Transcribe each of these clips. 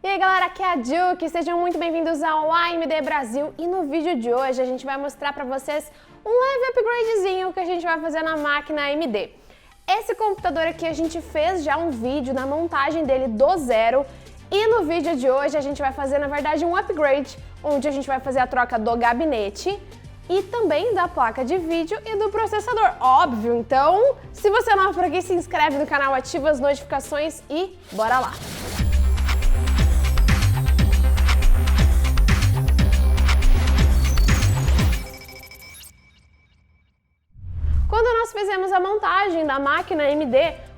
E aí galera, aqui é a Juki, sejam muito bem-vindos ao AMD Brasil e no vídeo de hoje a gente vai mostrar pra vocês um leve upgradezinho que a gente vai fazer na máquina AMD. Esse computador aqui a gente fez já um vídeo na montagem dele do zero e no vídeo de hoje a gente vai fazer na verdade um upgrade, onde a gente vai fazer a troca do gabinete e também da placa de vídeo e do processador, óbvio. Então, se você é novo por aqui, se inscreve no canal, ativa as notificações e bora lá! Quando nós fizemos a montagem da máquina AMD,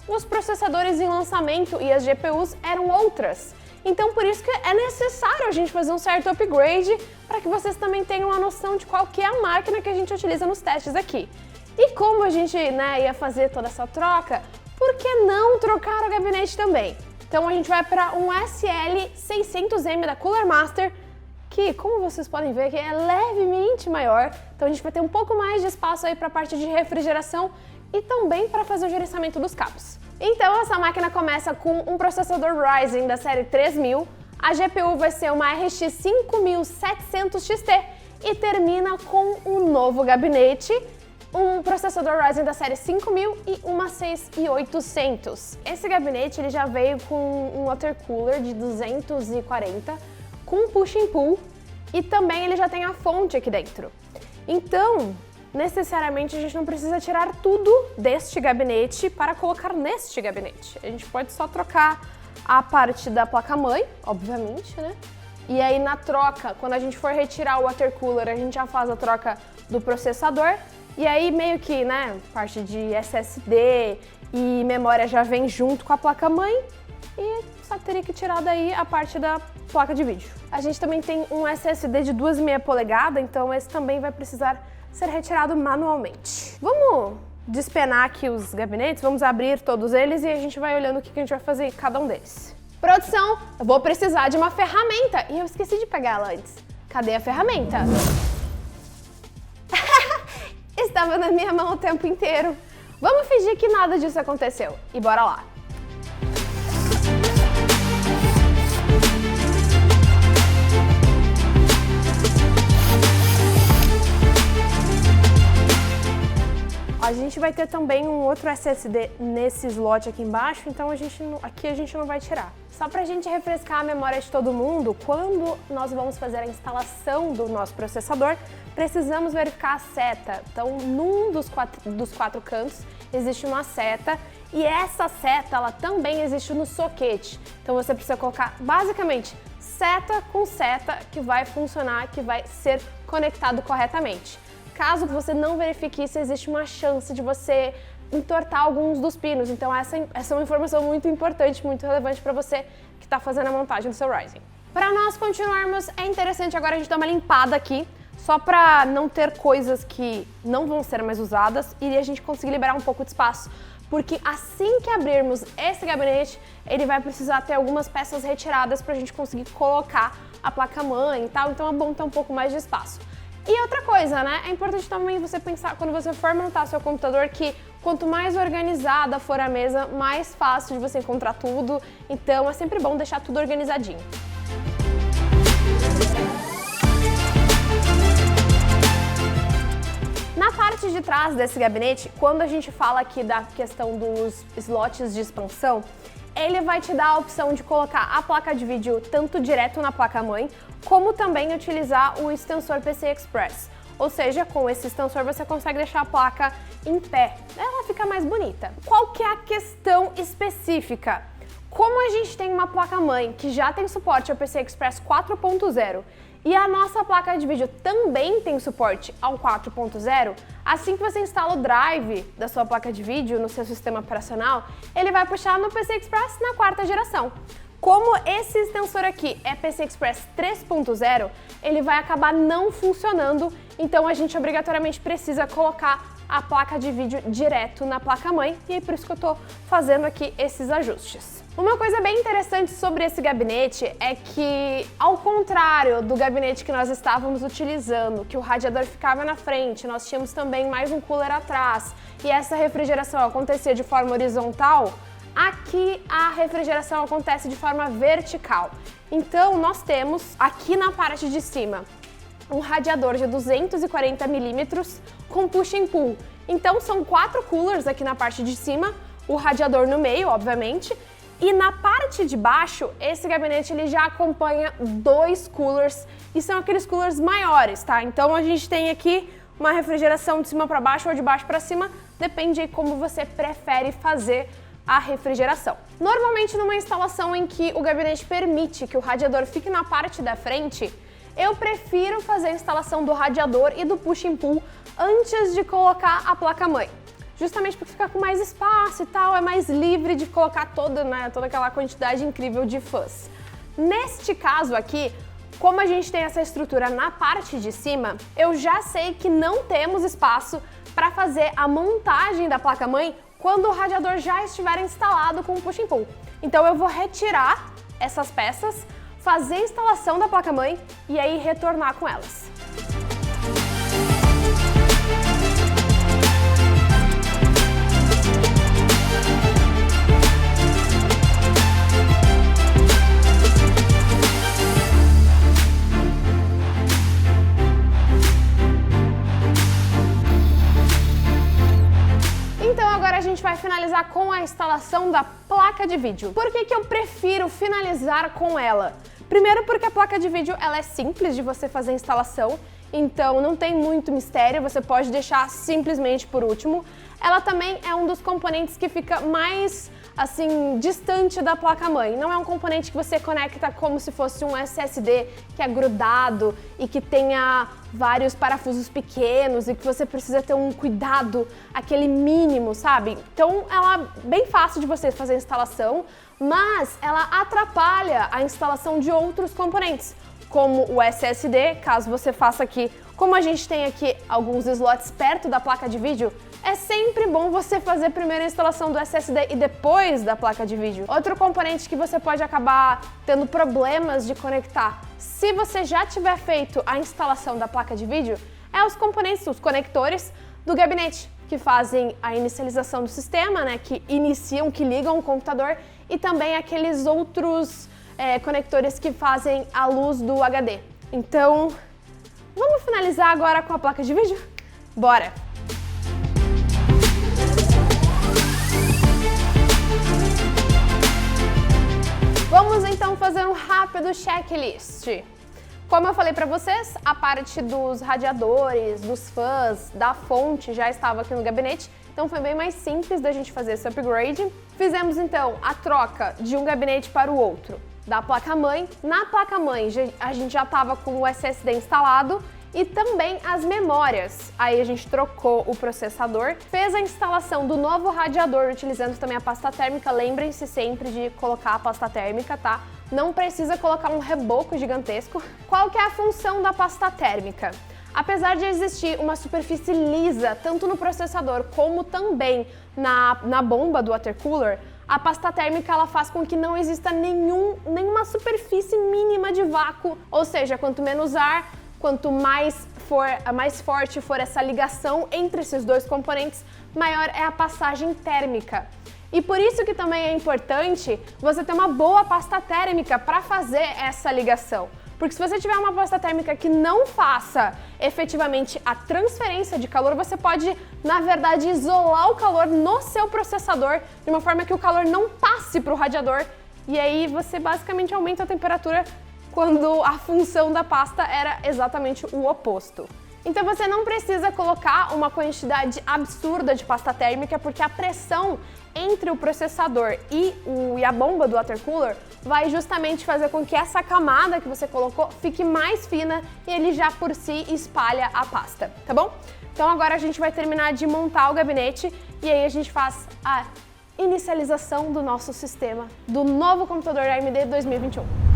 os processadores em lançamento e as GPUs eram outras. Então por isso que é necessário a gente fazer um certo upgrade para que vocês também tenham uma noção de qual que é a máquina que a gente utiliza nos testes aqui. E como a gente ia fazer toda essa troca, por que não trocar o gabinete também? Então a gente vai para um SL600M da Cooler Master, que, como vocês podem ver, que é levemente maior, então a gente vai ter um pouco mais de espaço aí para a parte de refrigeração e também para fazer o gerenciamento dos cabos. Então essa máquina começa com um processador Ryzen da série 3000, a GPU vai ser uma RX 5700 XT e termina com um novo gabinete, um processador Ryzen da série 5000 e uma 6800. Esse gabinete ele já veio com um water cooler de 240 com push and pull e também ele já tem a fonte aqui dentro. Então, necessariamente a gente não precisa tirar tudo deste gabinete para colocar neste gabinete. A gente pode só trocar a parte da placa-mãe, obviamente, né? E aí na troca, quando a gente for retirar o water cooler, a gente já faz a troca do processador. E aí meio que, né, parte de SSD e memória já vem junto com a placa-mãe. E só teria que tirar daí a parte da placa de vídeo. A gente também tem um SSD de 2,5 polegadas, então esse também vai precisar ser retirado manualmente. Vamos despenar aqui os gabinetes, vamos abrir todos eles e a gente vai olhando o que a gente vai fazer em cada um deles. Produção, eu vou precisar de uma ferramenta e eu esqueci de pegar ela antes. Cadê a ferramenta? Estava na minha mão o tempo inteiro. Vamos fingir que nada disso aconteceu e bora lá. A gente vai ter também um outro SSD nesse slot aqui embaixo, então aqui a gente não vai tirar. Só pra gente refrescar a memória de todo mundo, quando nós vamos fazer a instalação do nosso processador, precisamos verificar a seta. Então, num dos quatro cantos existe uma seta e essa seta ela também existe no soquete. Então você precisa colocar basicamente seta com seta que vai funcionar, que vai ser conectado corretamente. Caso você não verifique isso, existe uma chance de você entortar alguns dos pinos. Então essa é uma informação muito importante, muito relevante para você que está fazendo a montagem do seu Ryzen. Para nós continuarmos, é interessante agora a gente dar uma limpada aqui, só para não ter coisas que não vão ser mais usadas e a gente conseguir liberar um pouco de espaço. Porque assim que abrirmos esse gabinete, ele vai precisar ter algumas peças retiradas para a gente conseguir colocar a placa-mãe e tal, então é bom ter um pouco mais de espaço. E outra coisa, né? É importante também você pensar, quando você for montar seu computador, que quanto mais organizada for a mesa, mais fácil de você encontrar tudo. Então é sempre bom deixar tudo organizadinho. Na parte de trás desse gabinete, quando a gente fala aqui da questão dos slots de expansão, ele vai te dar a opção de colocar a placa de vídeo tanto direto na placa-mãe, como também utilizar o extensor PCI Express. Ou seja, com esse extensor você consegue deixar a placa em pé, ela fica mais bonita. Qual que é a questão específica? Como a gente tem uma placa-mãe que já tem suporte ao PCI Express 4.0 e a nossa placa de vídeo também tem suporte ao 4.0, assim que você instala o drive da sua placa de vídeo no seu sistema operacional, ele vai puxar no PCI Express na 4ª geração. Como esse extensor aqui é PCI Express 3.0, ele vai acabar não funcionando, então a gente obrigatoriamente precisa colocar a placa de vídeo direto na placa-mãe e é por isso que eu tô fazendo aqui esses ajustes. Uma coisa bem interessante sobre esse gabinete é que, ao contrário do gabinete que nós estávamos utilizando, que o radiador ficava na frente, nós tínhamos também mais um cooler atrás e essa refrigeração acontecia de forma horizontal, Aqui a refrigeração acontece de forma vertical. Então nós temos aqui na parte de cima um radiador de 240 milímetros com push and pull. Então são 4 coolers aqui na parte de cima, o radiador no meio, obviamente, e na parte de baixo, esse gabinete ele já acompanha 2 coolers, e são aqueles coolers maiores, tá? Então a gente tem aqui uma refrigeração de cima para baixo ou de baixo para cima, depende de como você prefere fazer a refrigeração. Normalmente numa instalação em que o gabinete permite que o radiador fique na parte da frente, eu prefiro fazer a instalação do radiador e do push and pull antes de colocar a placa-mãe. Justamente porque fica com mais espaço e tal, é mais livre de colocar toda aquela quantidade incrível de fãs. Neste caso aqui, como a gente tem essa estrutura na parte de cima, eu já sei que não temos espaço para fazer a montagem da placa-mãe quando o radiador já estiver instalado com o push and pull. Então eu vou retirar essas peças, fazer a instalação da placa-mãe e aí retornar com elas. A gente vai finalizar com a instalação da placa de vídeo. Por que eu prefiro finalizar com ela? Primeiro porque a placa de vídeo ela é simples de você fazer a instalação, então não tem muito mistério, você pode deixar simplesmente por último. Ela também é um dos componentes que fica mais assim distante da placa-mãe. Não é um componente que você conecta como se fosse um SSD que é grudado e que tenha vários parafusos pequenos e que você precisa ter um cuidado, aquele mínimo, sabe? Então ela é bem fácil de você fazer a instalação, mas ela atrapalha a instalação de outros componentes, como o SSD, caso você faça aqui, como a gente tem aqui alguns slots perto da placa de vídeo, é sempre bom você fazer primeiro a instalação do SSD e depois da placa de vídeo. Outro componente que você pode acabar tendo problemas de conectar, se você já tiver feito a instalação da placa de vídeo, é os componentes, os conectores do gabinete, que fazem a inicialização do sistema, né, que iniciam, que ligam o computador, e também aqueles outros conectores que fazem a luz do HD. Então, vamos finalizar agora com a placa de vídeo? Bora! Vamos então fazer um rápido checklist. Como eu falei para vocês, a parte dos radiadores, dos fãs, da fonte já estava aqui no gabinete, então foi bem mais simples da gente fazer esse upgrade. Fizemos então a troca de um gabinete para o outro da placa-mãe. Na placa-mãe a gente já estava com o SSD instalado e também as memórias. Aí a gente trocou o processador, fez a instalação do novo radiador utilizando também a pasta térmica. Lembrem-se sempre de colocar a pasta térmica, tá? Não precisa colocar um reboco gigantesco. Qual que é a função da pasta térmica? Apesar de existir uma superfície lisa, tanto no processador como também na bomba do water cooler, a pasta térmica ela faz com que não exista nenhuma superfície mínima de vácuo, ou seja, quanto menos ar, quanto mais forte for essa ligação entre esses dois componentes, maior é a passagem térmica. E por isso que também é importante você ter uma boa pasta térmica para fazer essa ligação. Porque se você tiver uma pasta térmica que não faça efetivamente a transferência de calor, você pode, na verdade, isolar o calor no seu processador de uma forma que o calor não passe para o radiador e aí você basicamente aumenta a temperatura quando a função da pasta era exatamente o oposto. Então você não precisa colocar uma quantidade absurda de pasta térmica, porque a pressão entre o processador e a bomba do water cooler vai justamente fazer com que essa camada que você colocou fique mais fina e ele já por si espalha a pasta, tá bom? Então agora a gente vai terminar de montar o gabinete e aí a gente faz a inicialização do nosso sistema do novo computador AMD 2021.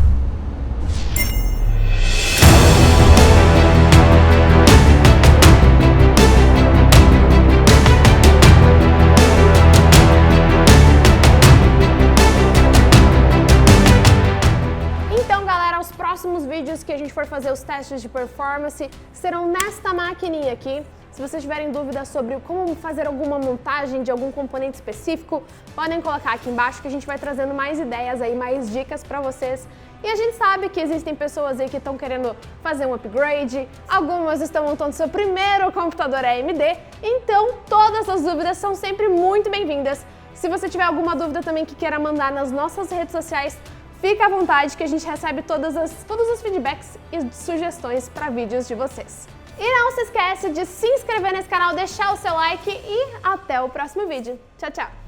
Os próximos vídeos que a gente for fazer os testes de performance serão nesta maquininha aqui. Se vocês tiverem dúvidas sobre como fazer alguma montagem de algum componente específico, podem colocar aqui embaixo que a gente vai trazendo mais ideias aí, mais dicas para vocês. E a gente sabe que existem pessoas aí que estão querendo fazer um upgrade, algumas estão montando seu primeiro computador AMD, então todas as dúvidas são sempre muito bem-vindas. Se você tiver alguma dúvida também que queira mandar nas nossas redes sociais, fica à vontade que a gente recebe todos os feedbacks e sugestões para vídeos de vocês. E não se esquece de se inscrever nesse canal, deixar o seu like e até o próximo vídeo. Tchau, tchau!